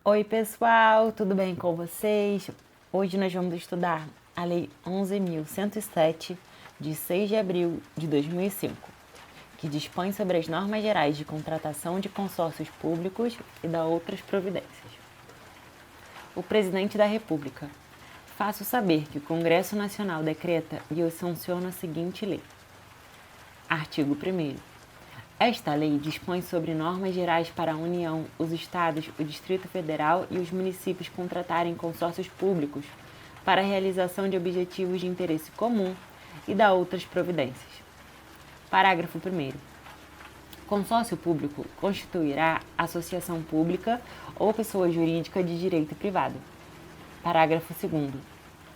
Oi pessoal, tudo bem com vocês? Hoje nós vamos estudar a Lei 11.107, de 6 de abril de 2005, que dispõe sobre as normas gerais de contratação de consórcios públicos e da outras providências. O Presidente da República. Faço saber que o Congresso Nacional decreta e eu sanciono a seguinte lei. Artigo 1º. Esta lei dispõe sobre normas gerais para a União, os Estados, o Distrito Federal e os municípios contratarem consórcios públicos para a realização de objetivos de interesse comum e da outras providências. Parágrafo 1º. Consórcio público constituirá associação pública ou pessoa jurídica de direito privado. Parágrafo 2º.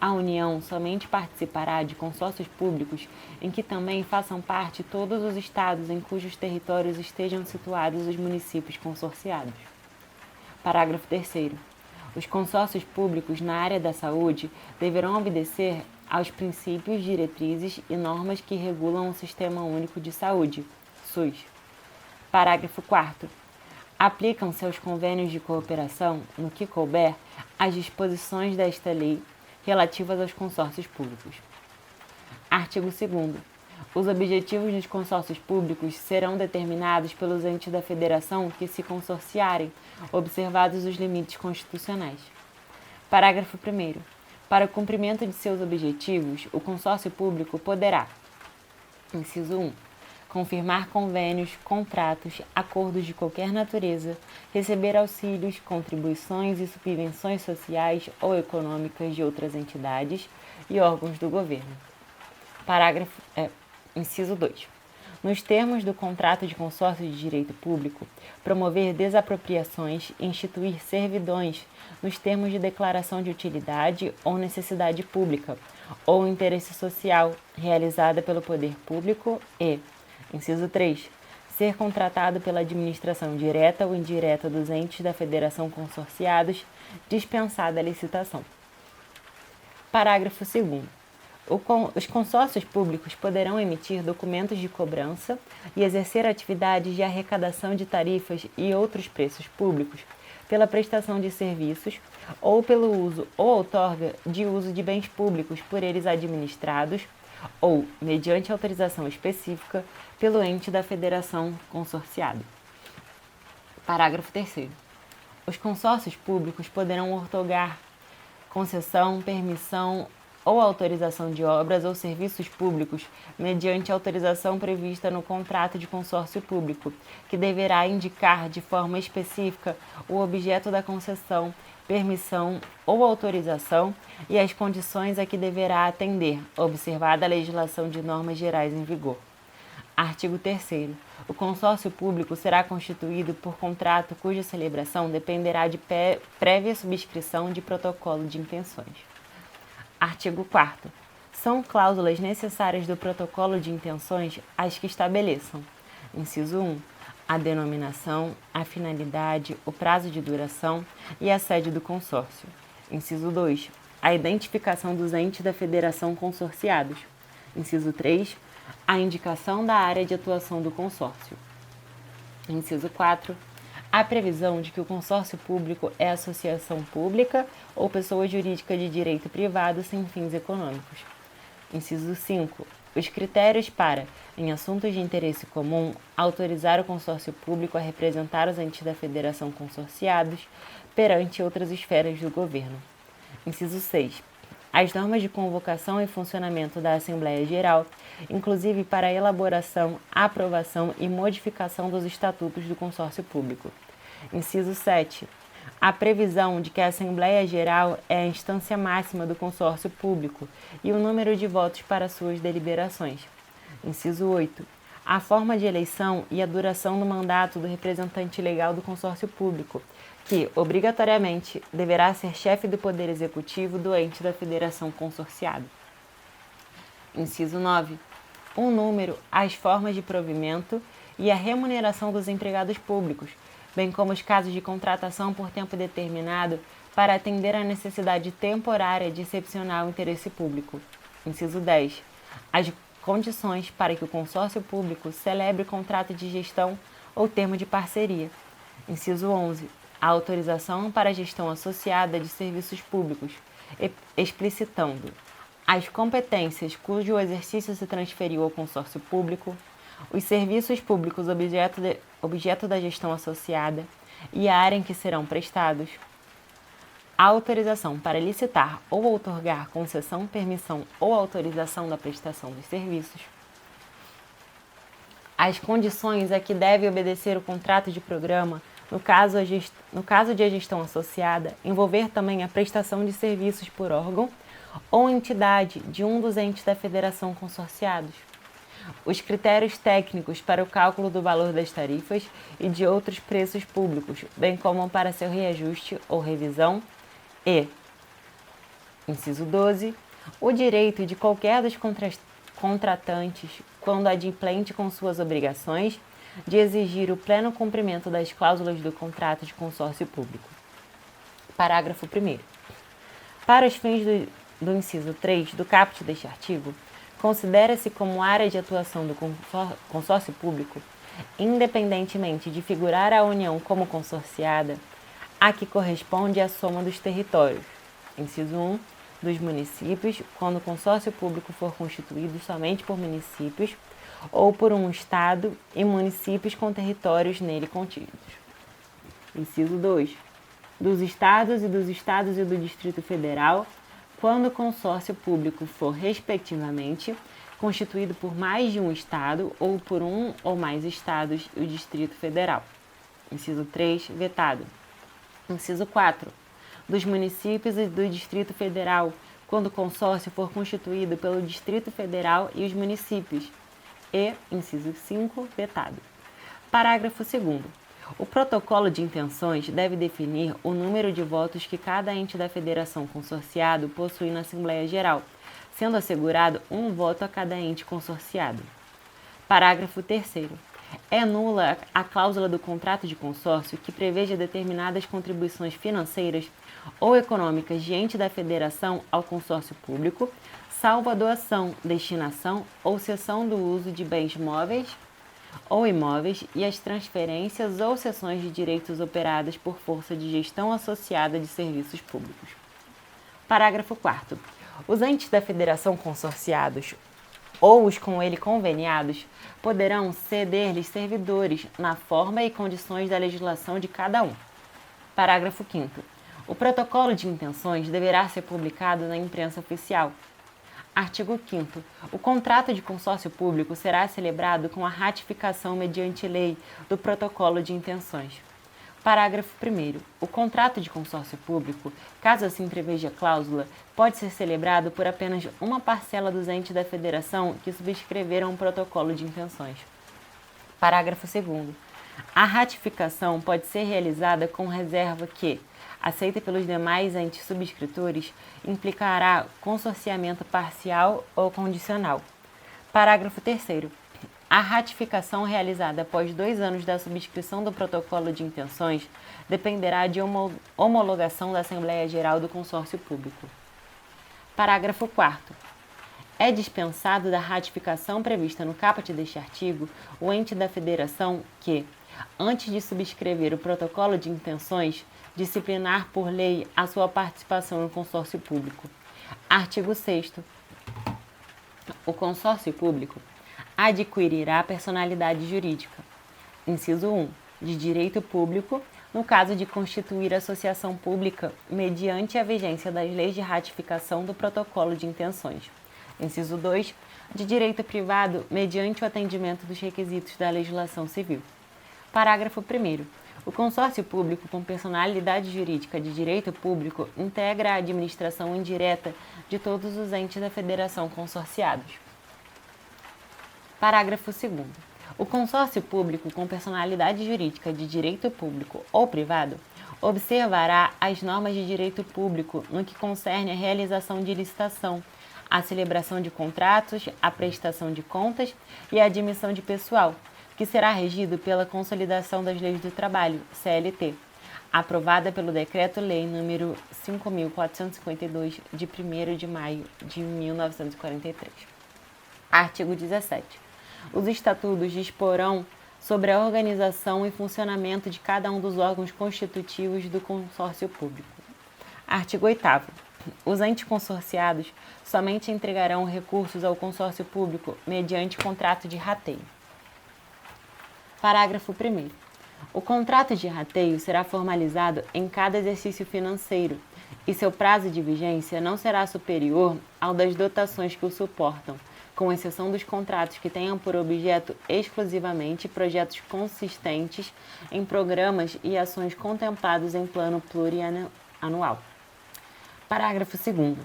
A União somente participará de consórcios públicos em que também façam parte todos os estados em cujos territórios estejam situados os municípios consorciados. Parágrafo 3º. Os consórcios públicos na área da saúde deverão obedecer aos princípios, diretrizes e normas que regulam o Sistema Único de Saúde, SUS. Parágrafo 4º. Aplicam-se aos convênios de cooperação, no que couber, as disposições desta lei relativas aos consórcios públicos. Artigo 2º. Os objetivos dos consórcios públicos serão determinados pelos entes da federação que se consorciarem, observados os limites constitucionais. Parágrafo 1º. Para o cumprimento de seus objetivos, o consórcio público poderá: inciso 1. Confirmar convênios, contratos, acordos de qualquer natureza, receber auxílios, contribuições e subvenções sociais ou econômicas de outras entidades e órgãos do governo. Inciso 2. Nos termos do contrato de consórcio de direito público, promover desapropriações e instituir servidões nos termos de declaração de utilidade ou necessidade pública ou interesse social realizada pelo poder público e, inciso 3. Ser contratado pela administração direta ou indireta dos entes da federação consorciados, dispensada a licitação. Parágrafo 2º. Os consórcios públicos poderão emitir documentos de cobrança e exercer atividades de arrecadação de tarifas e outros preços públicos pela prestação de serviços ou pelo uso ou outorga de uso de bens públicos por eles administrados ou, mediante autorização específica, pelo ente da federação consorciada. Parágrafo 3º. Os consórcios públicos poderão outorgar concessão, permissão ou autorização de obras ou serviços públicos mediante autorização prevista no contrato de consórcio público, que deverá indicar de forma específica o objeto da concessão, permissão ou autorização e as condições a que deverá atender, observada a legislação de normas gerais em vigor. Artigo 3º. O consórcio público será constituído por contrato cuja celebração dependerá de prévia subscrição de protocolo de intenções. Artigo 4º. São cláusulas necessárias do protocolo de intenções as que estabeleçam: inciso 1. A denominação, a finalidade, o prazo de duração e a sede do consórcio. Inciso 2. A identificação dos entes da federação consorciados. Inciso 3. A indicação da área de atuação do consórcio. Inciso 4. A previsão de que o consórcio público é associação pública ou pessoa jurídica de direito privado sem fins econômicos. Inciso 5. Os critérios para, em assuntos de interesse comum, autorizar o consórcio público a representar os entes da federação consorciados perante outras esferas do governo. Inciso 6. As normas de convocação e funcionamento da Assembleia Geral, inclusive para a elaboração, aprovação e modificação dos estatutos do consórcio público. Inciso 7. A previsão de que a Assembleia Geral é a instância máxima do consórcio público e o número de votos para suas deliberações. Inciso 8. A forma de eleição e a duração do mandato do representante legal do consórcio público, que, obrigatoriamente, deverá ser chefe do Poder Executivo do ente da federação consorciada. Inciso 9. O número, as formas de provimento e a remuneração dos empregados públicos, bem como os casos de contratação por tempo determinado para atender à necessidade temporária de excepcional interesse público. Inciso 10. As condições para que o consórcio público celebre contrato de gestão ou termo de parceria. Inciso 11. a autorização para a gestão associada de serviços públicos, explicitando as competências cujo exercício se transferiu ao consórcio público, os serviços públicos objeto da gestão associada e a área em que serão prestados, a autorização para licitar ou outorgar concessão, permissão ou autorização da prestação dos serviços, as condições a que deve obedecer o contrato de programa, no caso de a gestão associada, envolver também a prestação de serviços por órgão ou entidade de um dos entes da federação consorciados, os critérios técnicos para o cálculo do valor das tarifas e de outros preços públicos, bem como para seu reajuste ou revisão, e, inciso 12, o direito de qualquer dos contratantes, quando adimplente com suas obrigações, de exigir o pleno cumprimento das cláusulas do contrato de consórcio público. Parágrafo 1º. Para os fins do inciso 3 do caput deste artigo, considera-se como área de atuação do consórcio público, independentemente de figurar a União como consorciada, a que corresponde à soma dos territórios, inciso 1, dos municípios, quando o consórcio público for constituído somente por municípios ou por um Estado e municípios com territórios nele contidos. Inciso 2, dos Estados e do Distrito Federal, quando o consórcio público for, respectivamente, constituído por mais de um Estado ou por um ou mais Estados e o Distrito Federal. Inciso 3, vetado. Inciso 4, dos municípios e do Distrito Federal, quando o consórcio for constituído pelo Distrito Federal e os municípios. E, inciso 5, vetado. Parágrafo 2º. O protocolo de intenções deve definir o número de votos que cada ente da federação consorciado possui na Assembleia Geral, sendo assegurado um voto a cada ente consorciado. Parágrafo 3º. É nula a cláusula do contrato de consórcio que preveja determinadas contribuições financeiras ou econômicas de ente da federação ao consórcio público, salvo a doação, destinação ou cessão do uso de bens móveis ou imóveis e as transferências ou cessões de direitos operadas por força de gestão associada de serviços públicos. Parágrafo 4º. Os entes da federação consorciados ou os com ele conveniados poderão ceder-lhes servidores na forma e condições da legislação de cada um. Parágrafo 5º. O protocolo de intenções deverá ser publicado na imprensa oficial. Artigo 5º. O contrato de consórcio público será celebrado com a ratificação mediante lei do protocolo de intenções. Parágrafo 1º. O contrato de consórcio público, caso assim preveja cláusula, pode ser celebrado por apenas uma parcela dos entes da federação que subscreveram o protocolo de intenções. Parágrafo 2º. A ratificação pode ser realizada com reserva que, aceita pelos demais entes subscritores, implicará consorciamento parcial ou condicional. Parágrafo 3º. A ratificação realizada após 2 anos da subscrição do protocolo de intenções dependerá de homologação da Assembleia Geral do Consórcio Público. Parágrafo 4º. É dispensado da ratificação prevista no caput deste artigo o ente da federação que, antes de subscrever o protocolo de intenções, disciplinar por lei a sua participação no consórcio público. Artigo 6º. O consórcio público adquirirá personalidade jurídica. Inciso 1. De direito público, no caso de constituir associação pública mediante a vigência das leis de ratificação do protocolo de intenções. Inciso 2. De direito privado, mediante o atendimento dos requisitos da legislação civil. Parágrafo 1º. O consórcio público com personalidade jurídica de direito público integra a administração indireta de todos os entes da federação consorciados. Parágrafo 2º. O consórcio público com personalidade jurídica de direito público ou privado observará as normas de direito público no que concerne à realização de licitação, a celebração de contratos, a prestação de contas e a admissão de pessoal, que será regido pela Consolidação das Leis do Trabalho, CLT, aprovada pelo Decreto-Lei nº 5.452, de 1º de maio de 1943. Artigo 17. Os estatutos disporão sobre a organização e funcionamento de cada um dos órgãos constitutivos do consórcio público. Artigo 8º. Os entes consorciados somente entregarão recursos ao consórcio público mediante contrato de rateio. Parágrafo 1º. O contrato de rateio será formalizado em cada exercício financeiro e seu prazo de vigência não será superior ao das dotações que o suportam, com exceção dos contratos que tenham por objeto exclusivamente projetos consistentes em programas e ações contemplados em plano plurianual. Parágrafo 2º.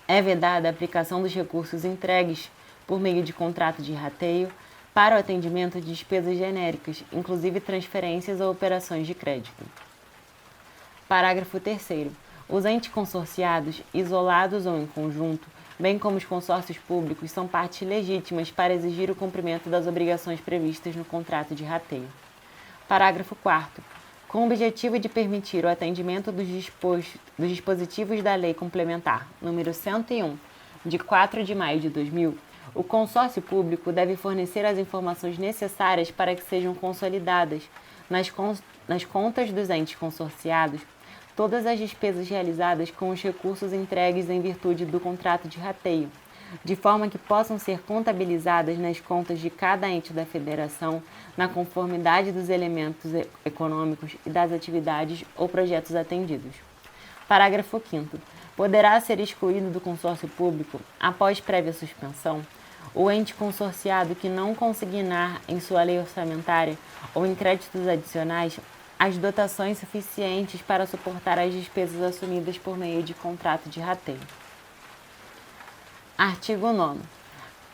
É vedada a aplicação dos recursos entregues por meio de contrato de rateio para o atendimento de despesas genéricas, inclusive transferências ou operações de crédito. Parágrafo 3º. Os entes consorciados, isolados ou em conjunto, bem como os consórcios públicos, são partes legítimas para exigir o cumprimento das obrigações previstas no contrato de rateio. Parágrafo 4º. Com o objetivo de permitir o atendimento dos dispositivos da Lei Complementar nº 101, de 4 de maio de 2000, o consórcio público deve fornecer as informações necessárias para que sejam consolidadas, nas contas dos entes consorciados, todas as despesas realizadas com os recursos entregues em virtude do contrato de rateio, de forma que possam ser contabilizadas nas contas de cada ente da federação, na conformidade dos elementos econômicos e das atividades ou projetos atendidos. Parágrafo 5º. Poderá ser excluído do consórcio público, após prévia suspensão, o ente consorciado que não consignar em sua lei orçamentária ou em créditos adicionais as dotações suficientes para suportar as despesas assumidas por meio de contrato de rateio. Artigo 9º.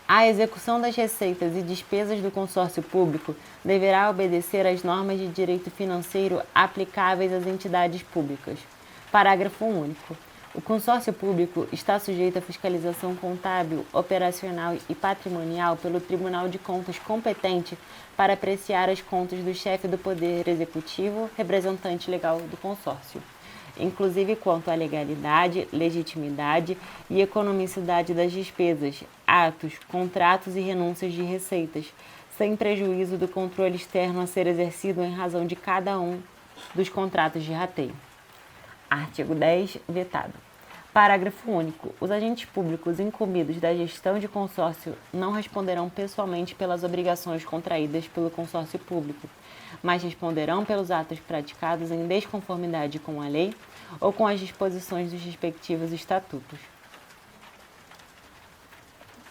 A execução das receitas e despesas do consórcio público deverá obedecer às normas de direito financeiro aplicáveis às entidades públicas. Parágrafo único. O consórcio público está sujeito à fiscalização contábil, operacional e patrimonial pelo Tribunal de Contas competente para apreciar as contas do chefe do Poder Executivo, representante legal do consórcio, inclusive quanto à legalidade, legitimidade e economicidade das despesas, atos, contratos e renúncias de receitas, sem prejuízo do controle externo a ser exercido em razão de cada um dos contratos de rateio. Artigo 10. Vetado. Parágrafo único. Os agentes públicos incumbidos da gestão de consórcio não responderão pessoalmente pelas obrigações contraídas pelo consórcio público, mas responderão pelos atos praticados em desconformidade com a lei ou com as disposições dos respectivos estatutos.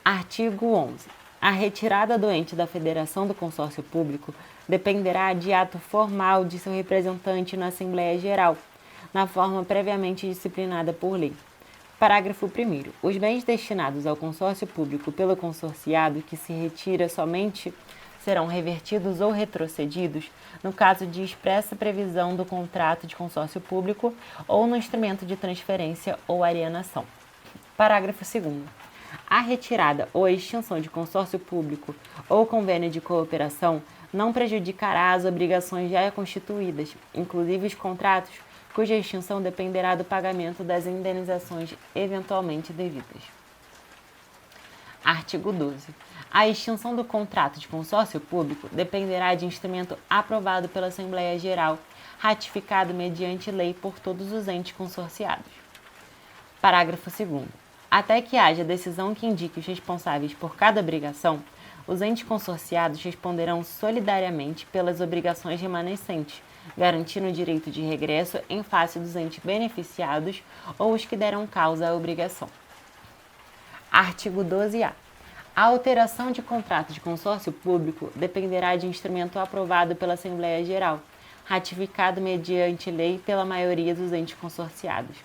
Artigo 11. A retirada do ente da federação do consórcio público dependerá de ato formal de seu representante na Assembleia Geral, na forma previamente disciplinada por lei. Parágrafo 1º. Os bens destinados ao consórcio público pelo consorciado que se retira somente serão revertidos ou retrocedidos no caso de expressa previsão do contrato de consórcio público ou no instrumento de transferência ou alienação. Parágrafo 2º. A retirada ou a extinção de consórcio público ou convênio de cooperação não prejudicará as obrigações já constituídas, inclusive os contratos cuja extinção dependerá do pagamento das indenizações eventualmente devidas. Artigo 12. A extinção do contrato de consórcio público dependerá de instrumento aprovado pela Assembleia Geral, ratificado mediante lei por todos os entes consorciados. Parágrafo 2º. Até que haja decisão que indique os responsáveis por cada obrigação, os entes consorciados responderão solidariamente pelas obrigações remanescentes, garantindo o direito de regresso em face dos entes beneficiados ou os que deram causa à obrigação. Artigo 12-A. A alteração de contrato de consórcio público dependerá de instrumento aprovado pela Assembleia Geral, ratificado mediante lei pela maioria dos entes consorciados.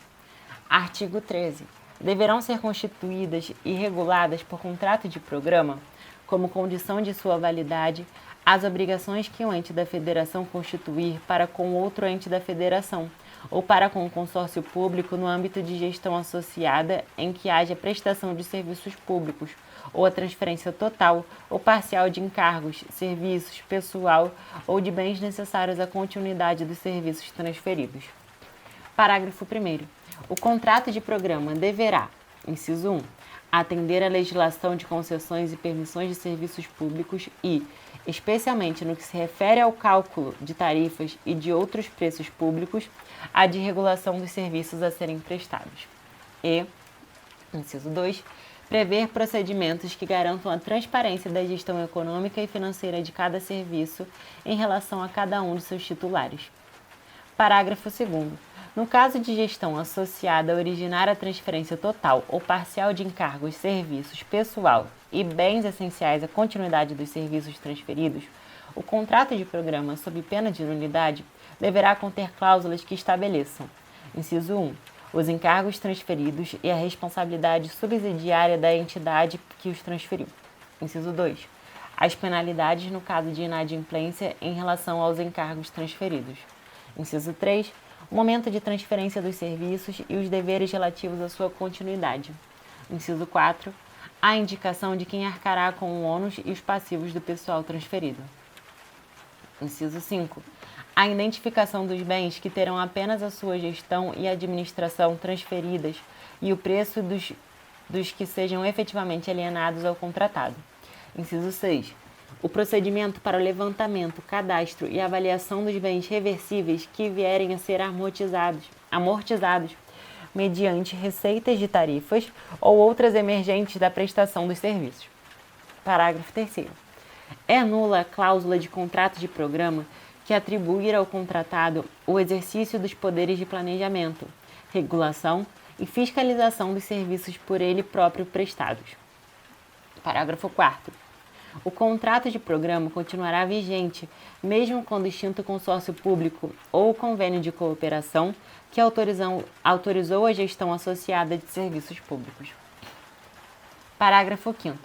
Artigo 13. Deverão ser constituídas e reguladas por contrato de programa, como condição de sua validade, as obrigações que o ente da federação constituir para com outro ente da federação, ou para com o consórcio público no âmbito de gestão associada em que haja prestação de serviços públicos, ou a transferência total ou parcial de encargos, serviços, pessoal ou de bens necessários à continuidade dos serviços transferidos. Parágrafo 1º. O contrato de programa deverá, inciso 1, atender à legislação de concessões e permissões de serviços públicos e, especialmente no que se refere ao cálculo de tarifas e de outros preços públicos, a de regulação dos serviços a serem prestados. E, inciso 2, prever procedimentos que garantam a transparência da gestão econômica e financeira de cada serviço em relação a cada um de seus titulares. Parágrafo 2º. No caso de gestão associada a originar a transferência total ou parcial de encargos, serviços, pessoal e bens essenciais à continuidade dos serviços transferidos, o contrato de programa, sob pena de nulidade, deverá conter cláusulas que estabeleçam: inciso 1, os encargos transferidos e a responsabilidade subsidiária da entidade que os transferiu. Inciso 2, as penalidades no caso de inadimplência em relação aos encargos transferidos. Inciso 3, o momento de transferência dos serviços e os deveres relativos à sua continuidade. Inciso 4, a indicação de quem arcará com o ônus e os passivos do pessoal transferido. Inciso 5, a identificação dos bens que terão apenas a sua gestão e administração transferidas e o preço dos que sejam efetivamente alienados ao contratado. Inciso 6, o procedimento para o levantamento, cadastro e avaliação dos bens reversíveis que vierem a ser amortizados mediante receitas de tarifas ou outras emergentes da prestação dos serviços. Parágrafo 3º. É nula a cláusula de contrato de programa que atribuir ao contratado o exercício dos poderes de planejamento, regulação e fiscalização dos serviços por ele próprio prestados. Parágrafo 4º. O contrato de programa continuará vigente, mesmo quando extinto o consórcio público ou o convênio de cooperação que autorizou a gestão associada de serviços públicos. Parágrafo 5º.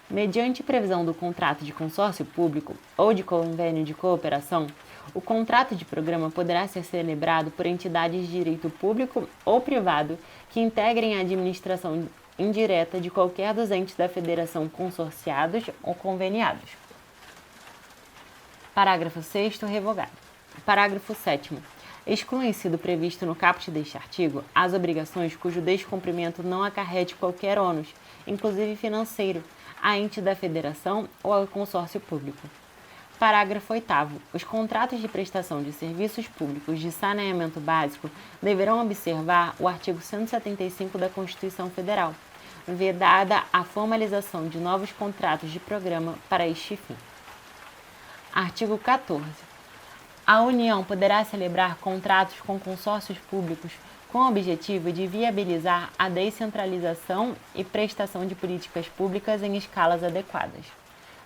Mediante previsão do contrato de consórcio público ou de convênio de cooperação, o contrato de programa poderá ser celebrado por entidades de direito público ou privado que integrem a administração indireta de qualquer dos entes da federação consorciados ou conveniados. Parágrafo 6º, revogado. Parágrafo 7º. Excluem-se do previsto no caput deste artigo as obrigações cujo descumprimento não acarrete qualquer ônus, inclusive financeiro, a ente da federação ou ao consórcio público. Parágrafo 8º. Os contratos de prestação de serviços públicos de saneamento básico deverão observar o artigo 175 da Constituição Federal, vedada a formalização de novos contratos de programa para este fim. Artigo 14. A União poderá celebrar contratos com consórcios públicos com o objetivo de viabilizar a descentralização e prestação de políticas públicas em escalas adequadas.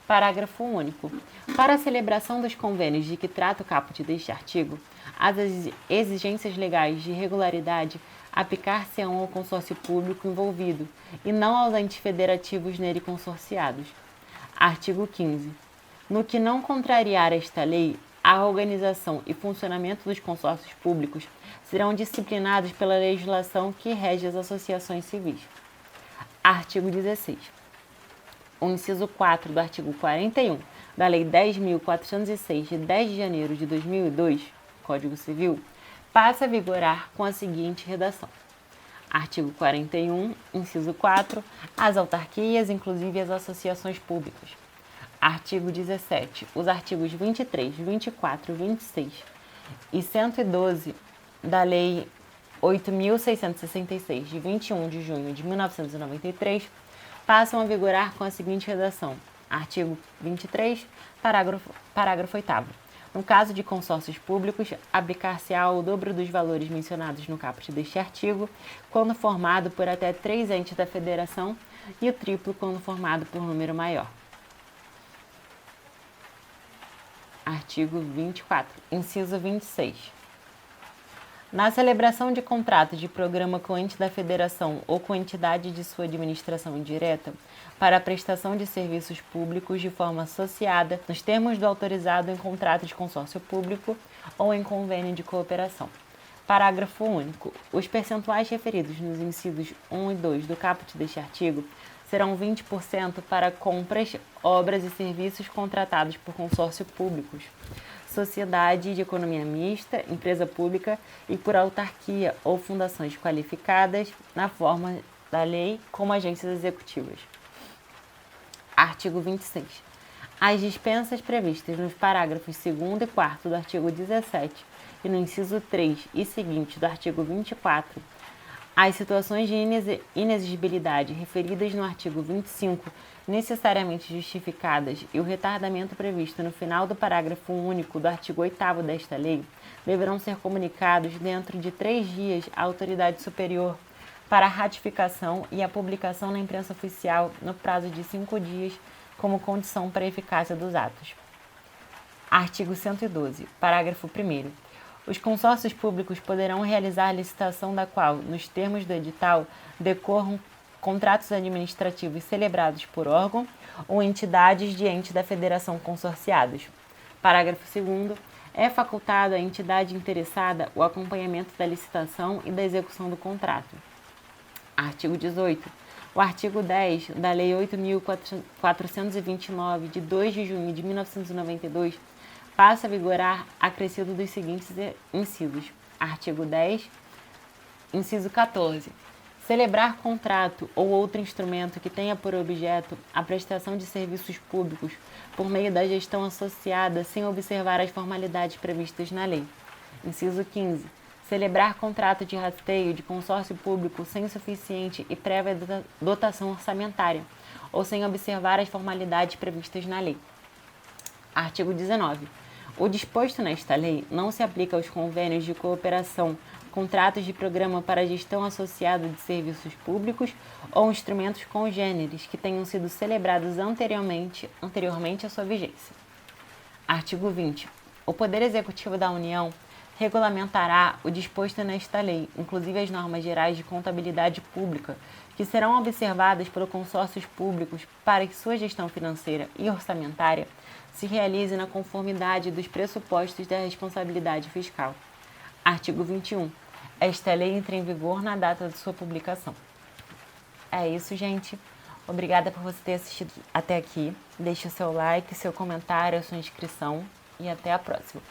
Parágrafo único. Para a celebração dos convênios de que trata o caput deste artigo, as exigências legais de regularidade aplicar-se-ão ao consórcio público envolvido e não aos entes federativos nele consorciados. Artigo 15. No que não contrariar esta lei, a organização e funcionamento dos consórcios públicos serão disciplinados pela legislação que rege as associações civis. Artigo 16. O inciso 4 do artigo 41 da Lei 10.406, de 10 de janeiro de 2002, Código Civil, passa a vigorar com a seguinte redação. Artigo 41, inciso 4, as autarquias, inclusive as associações públicas. Artigo 17. Os artigos 23, 24, 26 e 112 da Lei 8.666, de 21 de junho de 1993, passam a vigorar com a seguinte redação. Artigo 23, parágrafo 8º. No caso de consórcios públicos, aplicar-se-á o dobro dos valores mencionados no caput deste artigo, quando formado por até 3 entes da federação, e o triplo quando formado por número maior. Artigo 24, inciso 26. Na celebração de contrato de programa com ente da federação ou com entidade de sua administração indireta para a prestação de serviços públicos de forma associada, nos termos do autorizado em contrato de consórcio público ou em convênio de cooperação. Parágrafo único. Os percentuais referidos nos incisos 1 e 2 do caput deste artigo serão 20% para compras, obras e serviços contratados por consórcio públicos, sociedade de economia mista, empresa pública e por autarquia ou fundações qualificadas na forma da lei como agências executivas. Artigo 26. As dispensas previstas nos parágrafos 2º e 4º do artigo 17 e no inciso 3 e seguinte do artigo 24, as situações de inexigibilidade referidas no artigo 25, necessariamente justificadas, e o retardamento previsto no final do parágrafo único do artigo 8º desta lei, deverão ser comunicados dentro de 3 dias à autoridade superior para a ratificação e a publicação na imprensa oficial no prazo de 5 dias, como condição para a eficácia dos atos. Artigo 112, parágrafo 1º. Os consórcios públicos poderão realizar a licitação da qual, nos termos do edital, decorram contratos administrativos celebrados por órgão ou entidades de ente da federação consorciados. Parágrafo 2º. É facultado à entidade interessada o acompanhamento da licitação e da execução do contrato. Artigo 18. O artigo 10 da Lei 8.429, de 2 de junho de 1992, passa a vigorar acrescido dos seguintes incisos. Artigo 10, inciso 14. Celebrar contrato ou outro instrumento que tenha por objeto a prestação de serviços públicos por meio da gestão associada sem observar as formalidades previstas na lei. Inciso 15. Celebrar contrato de rasteio de consórcio público sem suficiente e prévia dotação orçamentária ou sem observar as formalidades previstas na lei. Artigo 19. O disposto nesta lei não se aplica aos convênios de cooperação, contratos de programa para gestão associada de serviços públicos ou instrumentos congêneres que tenham sido celebrados anteriormente à sua vigência. Artigo 20. O Poder Executivo da União regulamentará o disposto nesta lei, inclusive as normas gerais de contabilidade pública, que serão observadas pelos consórcios públicos para que sua gestão financeira e orçamentária se realize na conformidade dos pressupostos da responsabilidade fiscal. Artigo 21. Esta lei entra em vigor na data de sua publicação. É isso, gente. Obrigada por você ter assistido até aqui. Deixe o seu like, seu comentário, a sua inscrição e até a próxima.